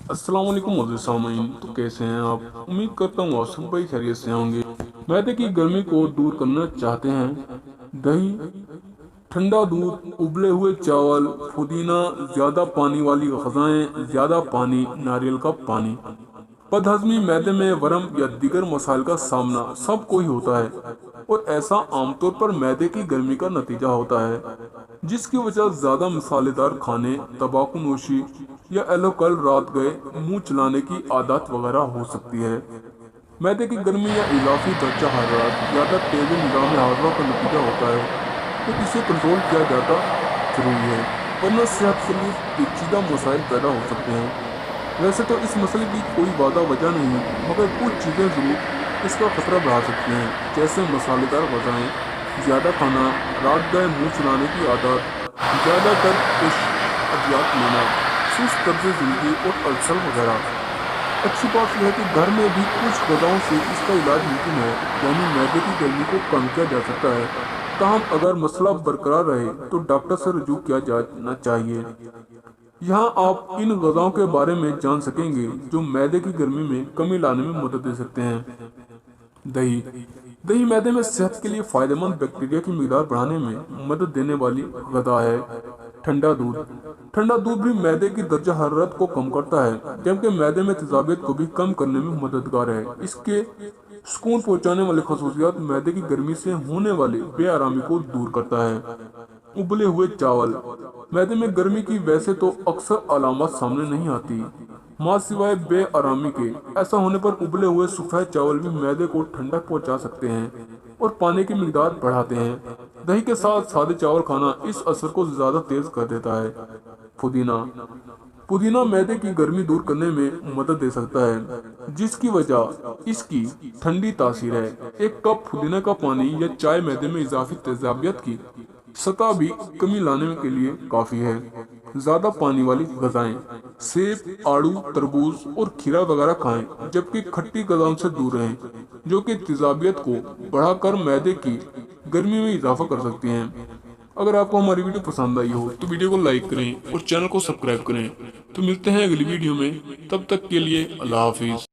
अस्सलाम वालेकुम मोअज़्ज़िज़ सामीन। तो कैसे हैं आप? उम्मीद करता हूँ आप सब भाई खैरियत से होंगे। मैदे की गर्मी को दूर करना चाहते हैं? दही, ठंडा दूध, उबले हुए चावल, पुदीना, ज्यादा पानी वाली ग़िज़ाएं, ज्यादा पानी, नारियल का पानी। बदहजमी, मैदे में वरम या दीगर मसाइल का सामना सबको ही होता है, और ऐसा आमतौर पर मैदे की गर्मी का नतीजा होता है, जिसकी वजह ज्यादा मसालेदार खाने, तंबाकू नोशी या एल्कोहल रात गए मुंह चलाने की आदत वगैरह हो सकती है। मैदे की गर्मी या इजाफी दर्जा हरारत ज्यादा तेज निज़ाम हाजमा का नतीजा होता है, तो इसे कंट्रोल किया जाता जरूरी है, वरना सेहत के लिए पेचीदा मसाइल पैदा हो सकते हैं। वैसे तो इस मसले की कोई वादा वजह नहीं, मगर कुछ चीज़ें ज़रूर इसका खतरा बढ़ा सकती हैं, जैसे मसालेदार ग़िज़ाएं, ज़्यादा खाना, रात गए मुंह चलाने की आदत, ज़्यादातर पेश अद्वियात लेना, सुस्त तर्ज ज़िंदगी और अल्सर वगैरह। अच्छी बात यह है कि घर में भी कुछ ग़िज़ाओं से इसका इलाज मुमकिन है, यानी मैदे की गर्मी को कम किया जा सकता है। ताहम अगर मसला बरकरार रहे तो डॉक्टर से रुजू किया जाना चाहिए। यहाँ आप इन ग़िज़ाओं के बारे में जान सकेंगे जो मैदे की गर्मी में कमी लाने में मदद दे सकते हैं। दही। दही मैदे में सेहत के लिए फायदेमंद बैक्टीरिया की मिकदार बढ़ाने में मदद देने वाली गदा है। ठंडा दूध। ठंडा दूध भी मैदे की दर्जा हरारत को कम करता है, जबकि मैदे में तेजाबियत को भी कम करने में मददगार है। इसके सुकून पहुंचाने वाली खसूसियात मैदे की गर्मी से होने वाली बेआरामी को दूर करता है। उबले हुए चावल। मैदे में गर्मी की वैसे तो अक्सर अलामत सामने नहीं आती, माँ सिवाय बेआरामी के। ऐसा होने पर उबले हुए सफ़ेद चावल भी मैदे को ठंडक पहुंचा सकते हैं और पानी की मिकदार बढ़ाते हैं। दही के साथ सादे चावल खाना इस असर को ज्यादा तेज कर देता है। पुदीना। पुदीना मैदे की गर्मी दूर करने में मदद दे सकता है, जिसकी वजह इसकी ठंडी तासीर है। एक कप पुदीना का पानी या चाय मैदे में इजाफी तेजाबियत की सतह भी कमी लाने के लिए काफी है। ज्यादा पानी वाली ग़िज़ाएं, सेब, आड़ू, तरबूज और खीरा वगैरह खाएं, जबकि खट्टी ग़िज़ाओं से दूर रहें, जो कि तेजाबियत को बढ़ाकर मैदे की गर्मी में इजाफा कर सकती हैं। अगर आपको हमारी वीडियो पसंद आई हो तो वीडियो को लाइक करें और चैनल को सब्सक्राइब करें। तो मिलते हैं अगली वीडियो में, तब तक के लिए अल्लाह हाफिज।